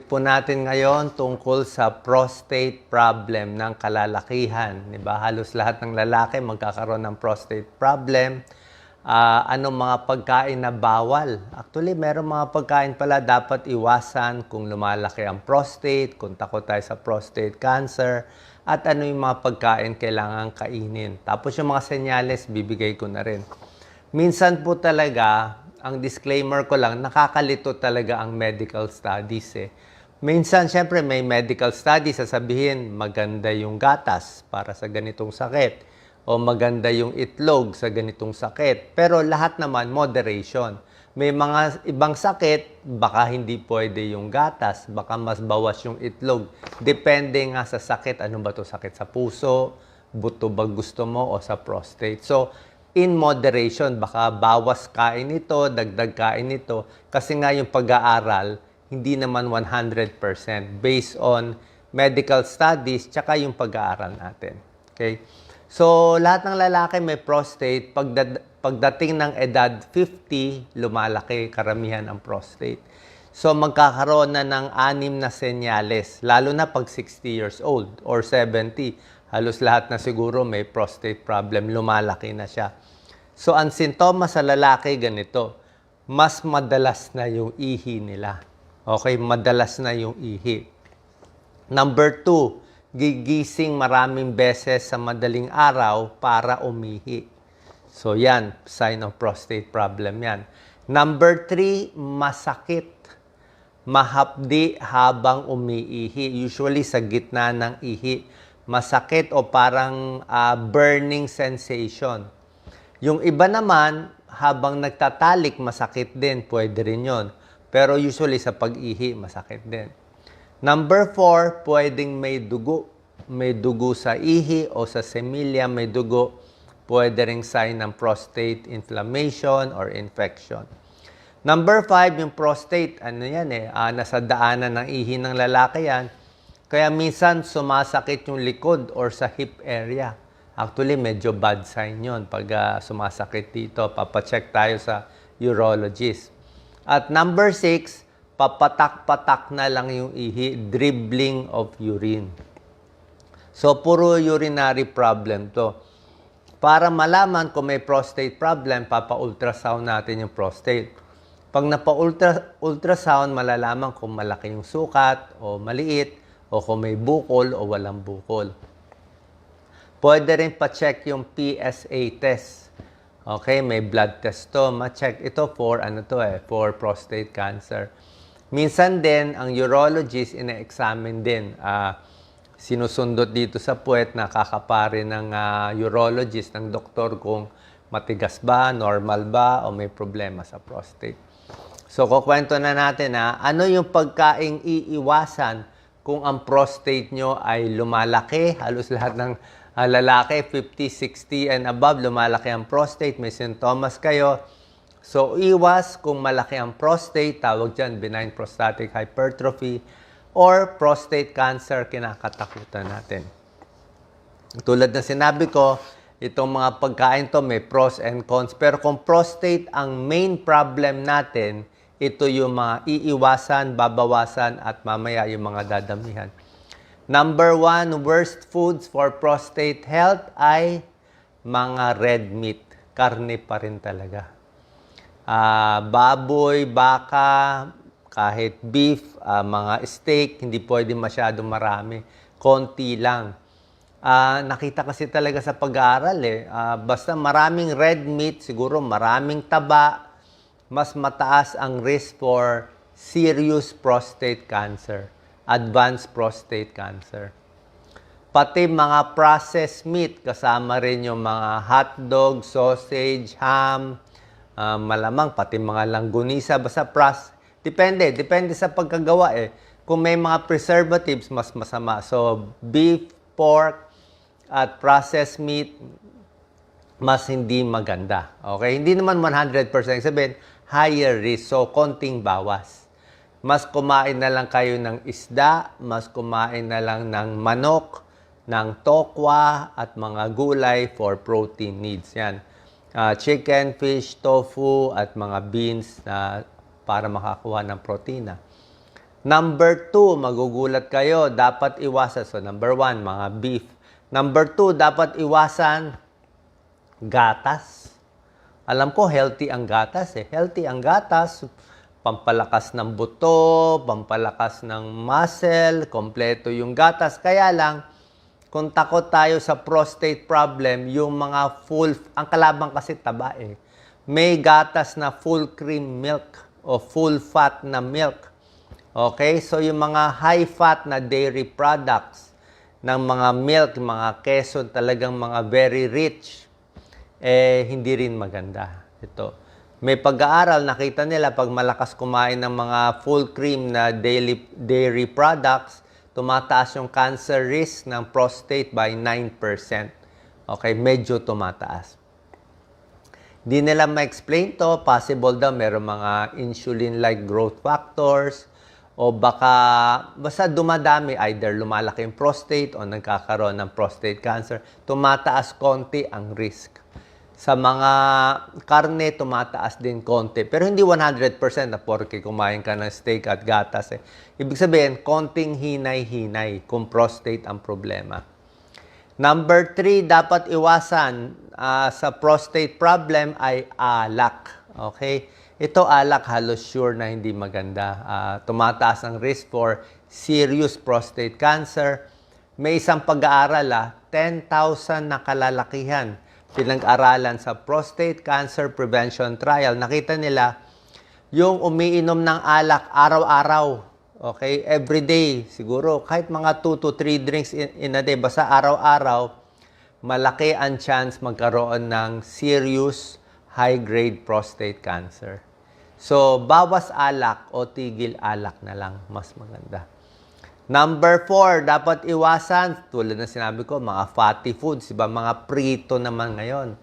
Po natin ngayon tungkol sa prostate problem ng kalalakihan. Diba? Halos lahat ng lalaki magkakaroon ng prostate problem. Anong mga pagkain na bawal? Actually, meron mga pagkain pala dapat iwasan kung lumalaki ang prostate, kung takot tayo sa prostate cancer, at ano yung mga pagkain kailangan kainin. Tapos yung mga senyales, bibigay ko na rin. Minsan po talaga, ang disclaimer ko lang, nakakalito talaga ang medical studies eh. Minsan, syempre, may medical studies, sasabihin, maganda yung gatas para sa ganitong sakit. O maganda yung itlog sa ganitong sakit. Pero lahat naman, moderation. May mga ibang sakit, baka hindi pwede yung gatas, baka mas bawas yung itlog. Depende nga sa sakit. Ano ba to sakit sa puso, buto ba gusto mo, o sa prostate. So, in moderation, baka bawas kain ito, dagdag kain ito. Kasi nga yung pag-aaral, hindi naman 100% based on medical studies tsaka yung pag-aaral natin. Okay? So, lahat ng lalaki may prostate. Pagdating ng edad 50, lumalaki karamihan ang prostate. So, magkakaroon na ng 6 na senyales, lalo na pag 60 years old or 70. Halos lahat na siguro may prostate problem, lumalaki na siya. So, ang sintomas sa lalaki ganito, mas madalas na yung ihi nila. Okay, madalas na yung ihi. Number 2, gigising maraming beses sa madaling araw para umihi. So, yan, sign of prostate problem yan. Number 3, masakit. Mahapdi habang umiihi. Usually sa gitna ng ihi. Masakit o parang burning sensation. Yung iba naman, habang nagtatalik, masakit din. Pwede rin yun. Pero usually sa pag-ihi, masakit din. Number 4, pwedeng may dugo. May dugo sa ihi o sa semilya may dugo. Pwede ring sign ng prostate inflammation or infection. Number 5, yung prostate. Ano yan eh? Nasa daanan ng ihi ng lalaki yan. Kaya minsan sumasakit yung likod or sa hip area. Actually, medyo bad sign yun pag sumasakit dito. Papacheck tayo sa urologist. At number 6, papatak-patak na lang yung ihi, dribbling of urine. So, puro urinary problem to. Para malaman kung may prostate problem, papa-ultrasound natin yung prostate. Pag napa-ultrasound, malalaman kung malaki yung sukat o maliit, o kung may bukol o walang bukol. Pwede rin pa-check yung PSA test. Okay, may blood test to. Ma-check ito for, for prostate cancer. Minsan din, ang urologist, ina-examine din. Sinusundot dito sa puwet, nakakapare ng urologist, ng doktor kung matigas ba, normal ba, o may problema sa prostate. So, kukwento na natin ano yung pagkaing iiwasan kung ang prostate nyo ay lumalaki. Halos lahat ng lalaki, 50, 60 and above, lumalaki ang prostate, may sintomas kayo. So, iwas kung malaki ang prostate, tawag dyan, benign prostatic hypertrophy, or prostate cancer, kinakatakutan natin. Tulad ng sinabi ko, itong mga pagkain to may pros and cons. Pero kung prostate ang main problem natin, ito yung mga iiwasan, babawasan, at mamaya yung mga dadamihan. Number 1, worst foods for prostate health ay mga red meat. Karne pa rin talaga. Baboy, baka, kahit beef, mga steak, hindi pwede masyadong marami. Konti lang. Nakita kasi talaga sa pag-aaral basta maraming red meat, siguro maraming taba, mas mataas ang risk for serious prostate cancer. Advanced prostate cancer. Pati mga processed meat, kasama rin yung mga hotdog, sausage, ham, malamang pati mga langgunisa, basta depende sa pagkagawa Kung may mga preservatives, mas masama. So, beef, pork, at processed meat, mas hindi maganda. Okay? Hindi naman 100% sabihin, higher risk. So, konting bawas. Mas kumain na lang kayo ng isda, mas kumain na lang ng manok, ng tokwa, at mga gulay for protein needs. Yan. Chicken, fish, tofu, at mga beans na para makakuha ng protina. Number 2, magugulat kayo, dapat iwasan. So, number 1, mga beef. Number 2, dapat iwasan gatas. Alam ko, healthy ang gatas eh. Healthy ang gatas, pampalakas ng buto, pampalakas ng muscle, kompleto yung gatas. Kaya lang, kung takot tayo sa prostate problem, yung mga ang kalaban kasi taba eh. May gatas na full cream milk o full fat na milk. Okay? So, yung mga high-fat na dairy products ng mga milk, mga queso, talagang mga very rich, hindi rin maganda. Ito. May pag-aaral, nakita nila, pag malakas kumain ng mga full cream na dairy products, tumataas yung cancer risk ng prostate by 9%. Okay? Medyo tumataas. Di nila ma-explain to, possible daw meron mga insulin-like growth factors, o basta dumadami, either lumalaki yung prostate o nagkakaroon ng prostate cancer, tumataas konti ang risk. Sa mga karne, tumataas din konti. Pero hindi 100% na porke kumain ka ng steak at gatas. Ibig sabihin, konting hinay-hinay kung prostate ang problema. Number 3, dapat iwasan sa prostate problem ay alak. Okay? Ito alak, halos sure na hindi maganda. Tumataas ang risk for serious prostate cancer. May isang pag-aaral, 10,000 na kalalakihan pinag-aralan sa prostate cancer prevention trial. Nakita nila, yung umiinom ng alak araw-araw, okay, every day, siguro kahit mga 2 to 3 drinks in a day, basta araw-araw, malaki ang chance magkaroon ng serious high-grade prostate cancer. So, bawas alak o tigil alak na lang, mas maganda. Number 4, dapat iwasan, tulad na sinabi ko, mga fatty foods, diba? Mga prito naman ngayon.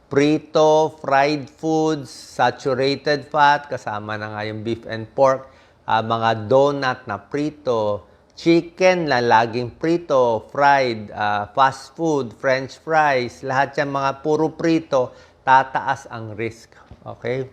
Prito, fried foods, saturated fat, kasama na nga yung beef and pork, mga donut na prito, chicken na laging prito, fried, fast food, french fries, lahat yan mga puro prito, tataas ang risk. Okay?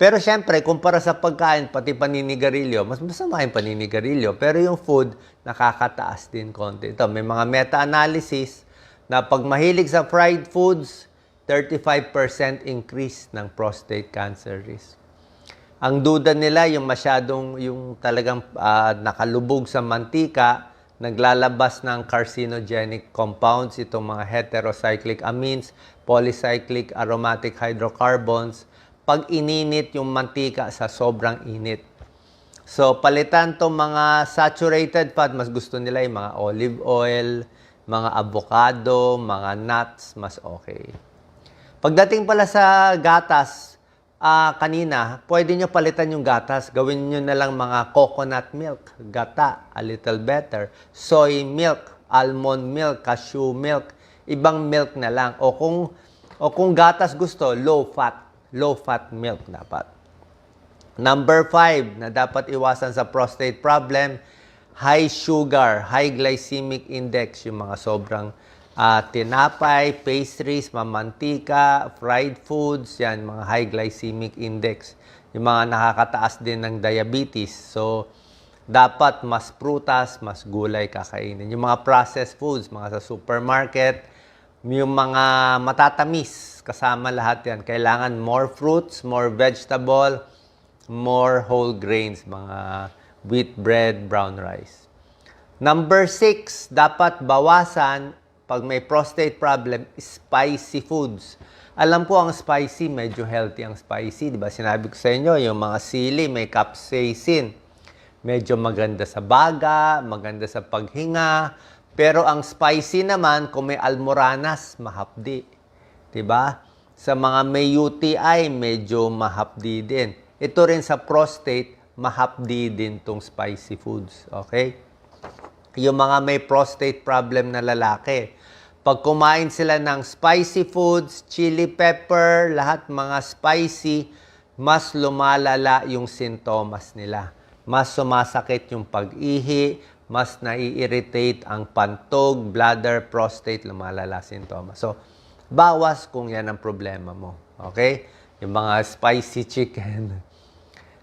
Pero syempre, kumpara sa pagkain, pati paninigarilyo, mas masama yung paninigarilyo. Pero yung food, nakakataas din konti. Ito, may mga meta-analysis na pag mahilig sa fried foods, 35% increase ng prostate cancer risk. Ang duda nila, yung talagang nakalubog sa mantika, naglalabas ng carcinogenic compounds, itong mga heterocyclic amines, polycyclic aromatic hydrocarbons, pag ininit yung mantika sa sobrang init. So, palitan to mga saturated fat, mas gusto nila yung mga olive oil, mga avocado, mga nuts, mas okay. Pagdating pala sa gatas, kanina, pwede nyo palitan yung gatas. Gawin nyo na lang mga coconut milk, gata, a little better. Soy milk, almond milk, cashew milk, ibang milk na lang. O kung gatas gusto, low-fat milk dapat. Number 5 na dapat iwasan sa prostate problem, high sugar, high glycemic index, yung mga sobrang tinapay, pastries, mamantika, fried foods, yan, mga high glycemic index. Yung mga nakakataas din ng diabetes. So, dapat mas prutas, mas gulay kakainin. Yung mga processed foods, mga sa supermarket, yung mga matatamis, kasama lahat yan. Kailangan more fruits, more vegetable, more whole grains, mga wheat bread, brown rice. Number 6, dapat bawasan, pag may prostate problem, spicy foods. Alam ko ang spicy, medyo healthy ang spicy. Diba? Sinabi ko sa inyo, yung mga sili, may capsaicin. Medyo maganda sa baga, maganda sa paghinga. Pero ang spicy naman, kung may almoranas, mahapdi. Diba? Sa mga may UTI, medyo mahapdi din. Ito rin sa prostate, mahapdi din tong spicy foods. Okay? Yung mga may prostate problem na lalaki, pag kumain sila ng spicy foods, chili pepper, lahat mga spicy, mas lumalala yung sintomas nila. Mas sumasakit yung pag-ihi, mas nai-irritate ang pantog, bladder, prostate, lumalala sintomas. So, bawas kung yan ang problema mo. Okay? Yung mga spicy chicken.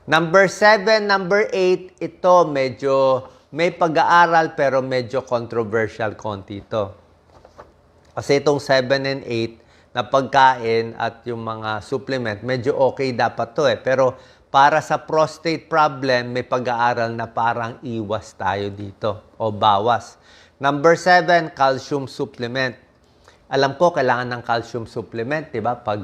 Number 7, number 8, ito medyo may pag-aaral pero medyo controversial konti ito. Kasi itong 7 and 8 na pagkain at yung mga supplement, medyo okay dapat to eh. Pero para sa prostate problem, may pag-aaral na parang iwas tayo dito o bawas. Number 7, calcium supplement. Alam ko, kailangan ng calcium supplement, di ba? Pag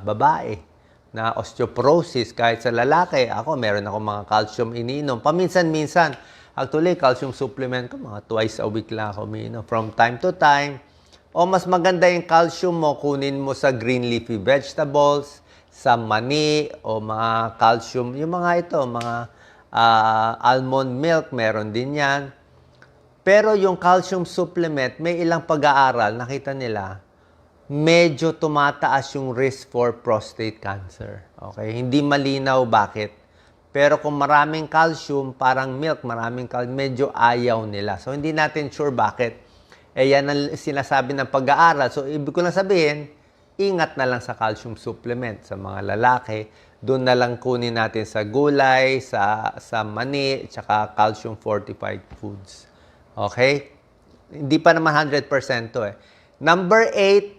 babae na osteoporosis, kahit sa lalaki, ako, meron ako mga calcium iniinom. Paminsan-minsan, actually, calcium supplement ko, mga twice a week lang ako umiinom. From time to time, o mas maganda yung calcium mo, kunin mo sa green leafy vegetables, sa mani, o mga calcium, yung mga ito, mga almond milk, meron din yan. Pero yung calcium supplement, may ilang pag-aaral, nakita nila, medyo tumataas yung risk for prostate cancer. Okay? Hindi malinaw bakit. Pero kung maraming calcium, parang milk, maraming calcium, medyo ayaw nila. So, hindi natin sure bakit. Eh, yan ang sinasabi ng pag-aaral. So, ibig ko lang sabihin, ingat na lang sa calcium supplement sa mga lalaki. Doon na lang kunin natin sa gulay, sa mani, tsaka calcium fortified foods. Okay? Hindi pa naman 100% to eh. Number 8,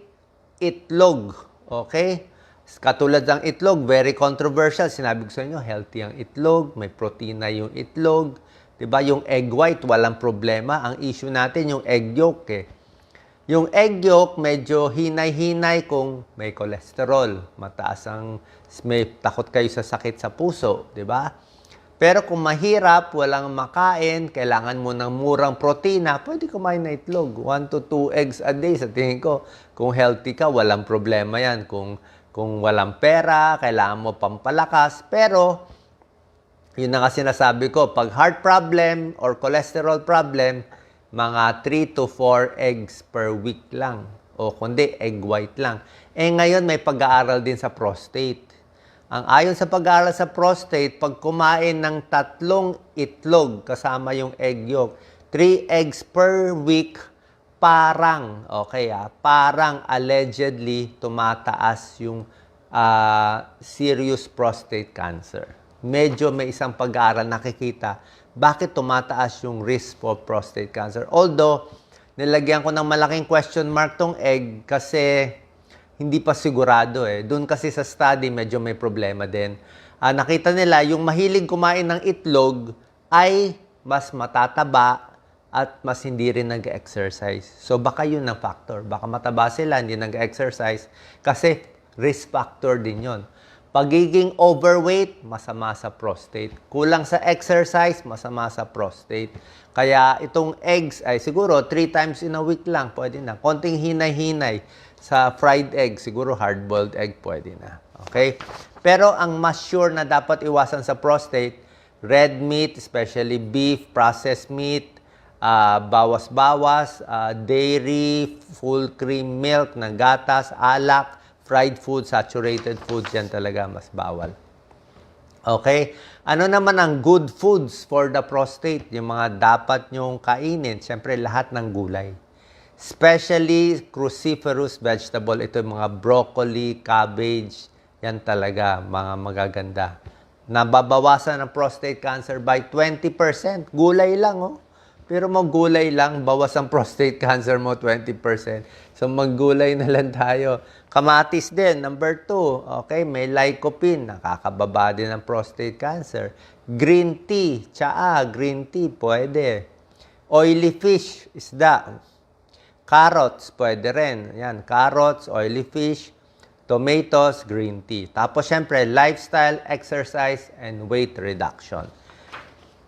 itlog. Okay? Katulad ng itlog, very controversial. Sinabi ko sa inyo, healthy ang itlog, may protina yung itlog. Diba? Yung egg white, walang problema. Ang issue natin, yung egg yolk eh. Yung egg yolk, medyo hinay-hinay kung may cholesterol. Mataas ang, may takot kayo sa sakit sa puso. Diba? Pero kung mahirap, walang makain, kailangan mo ng murang protina, pwede kumain na itlog. 1 to 2 eggs a day. Sa tingin ko, kung healthy ka, walang problema yan. Kung walang pera, kailangan mo pampalakas. Pero, yun na nga sinasabi ko, pag heart problem or cholesterol problem, mga 3 to 4 eggs per week lang. O kundi, egg white lang. Eh ngayon, may pag-aaral din sa prostate. Ang ayon sa pag-aaral sa prostate, pag kumain ng 3 itlog kasama yung egg yolk, 3 eggs per week, parang, parang allegedly tumataas yung serious prostate cancer. Medyo may isang pag-aaral nakikita bakit tumataas yung risk for prostate cancer. Although, nilagyan ko ng malaking question mark tong egg kasi hindi pa sigurado eh. Doon kasi sa study, medyo may problema din. Nakita nila, yung mahilig kumain ng itlog ay mas matataba at mas hindi rin nag-exercise. So, baka yun ang factor. Baka mataba sila, hindi nag-exercise kasi risk factor din yon. Pagiging overweight, masama sa prostate. Kulang sa exercise, masama sa prostate. Kaya itong eggs ay siguro 3 times in a week lang, pwede na. Konting hinay-hinay sa fried egg, siguro hard-boiled egg, pwede na. Okay? Pero ang mas sure na dapat iwasan sa prostate, red meat, especially beef, processed meat, bawas-bawas, dairy, full cream milk na gatas, alak, fried food, saturated foods, yan talaga mas bawal. Okay? Ano naman ang good foods for the prostate? Yung mga dapat nyong kainin. Siyempre, lahat ng gulay. Especially cruciferous vegetable. Ito yung mga broccoli, cabbage. Yan talaga, mga magaganda. Nababawasan ang prostate cancer by 20%. Gulay lang, oh. Pero gulay lang, bawas ang prostate cancer mo 20%. So, maggulay na lang tayo. Kamatis din, number 2. Okay, may lycopene, nakakababa din ng prostate cancer. Green tea, tsaa, green tea, pwede. Oily fish, isda. Carrots, pwede rin. Yan, carrots, oily fish, tomatoes, green tea. Tapos, syempre, lifestyle, exercise, and weight reduction.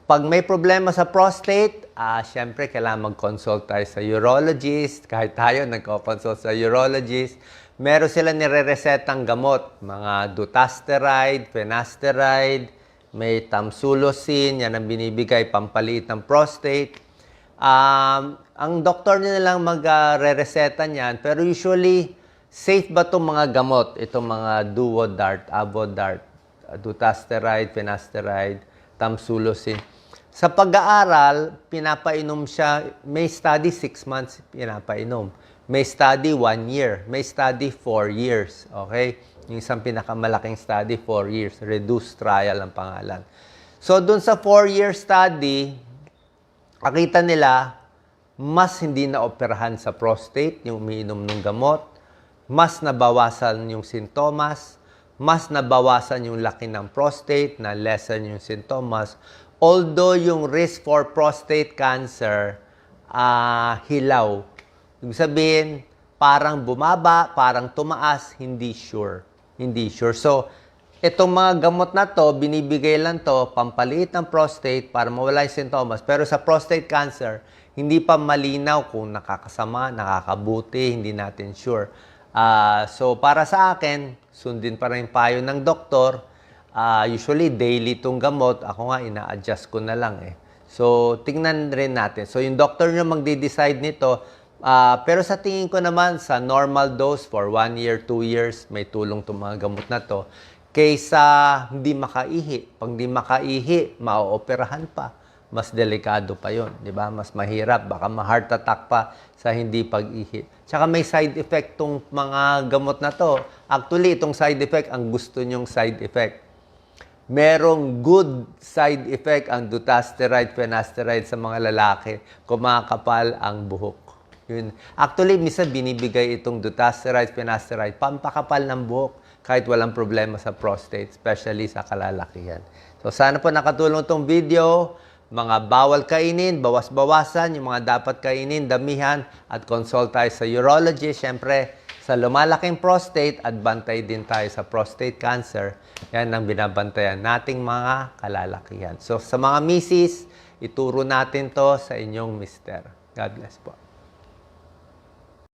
Pag may problema sa prostate, syempre, kailangan mag-consult tayo sa urologist. Kahit tayo, nagko-consult sa urologist. Meron sila nire-resetang gamot. Mga dutasteride, finasteride, may tamsulosin, yan ang binibigay pampaliit ng prostate. Ang doktor nila lang mag-re-reseta niyan. Pero usually, safe ba itong mga gamot? Itong mga Duodart, Avodart, dutasteride, finasteride, tamsulosin. Sa pag-aaral, pinapainom siya, may study 6 months pinapainom. May study 1 year. May study 4 years. Okay? Yung isang pinakamalaking study, 4 years. Reduced trial ang pangalan. So, dun sa 4-year study, nakita nila, mas hindi na operahan sa prostate, yung umiinom ng gamot, mas nabawasan yung sintomas, mas nabawasan yung laki ng prostate, na lessen yung sintomas. Although yung risk for prostate cancer, hilaw. Ibig sabihin, parang bumaba, parang tumaas, hindi sure. Hindi sure. So, itong mga gamot na to, binibigay lang to, pampaliit ng prostate para mawala yung sintomas. Pero sa prostate cancer, hindi pa malinaw kung nakakasama, nakakabuti, hindi natin sure. So, para sa akin, sundin pa rin payo ng doktor. Usually, daily itong gamot. Ako nga, ina-adjust ko na lang eh. So, tingnan rin natin. So, yung doctor nyo magde-decide nito. Pero sa tingin ko naman, sa normal dose for 1 year, 2 years, may tulong itong mga gamot na to. Kaysa hindi makaihi. Pag hindi makaihi, ma-operahan pa. Mas delikado pa yon, di ba? Mas mahirap. Baka ma-heart attack pa sa hindi pag-ihi. Tsaka may side effect tong mga gamot na to. Actually, itong side effect, ang gusto nyong side effect. Merong good side effect ang dutasteride, finasteride sa mga lalaki. Kumakapal ang buhok. Yun. Actually, minsan binibigay itong dutasteride, finasteride, pampakapal ng buhok kahit walang problema sa prostate, especially sa kalalakihan. So, sana po nakatulong itong video. Mga bawal kainin, bawas-bawasan, yung mga dapat kainin, damihan, at consult tayo sa urologist. Siyempre, sa lumalaking prostate, at bantay din tayo sa prostate cancer. Yan ang binabantayan nating mga kalalakihan. So, sa mga misis, ituro natin to sa inyong mister. God bless po.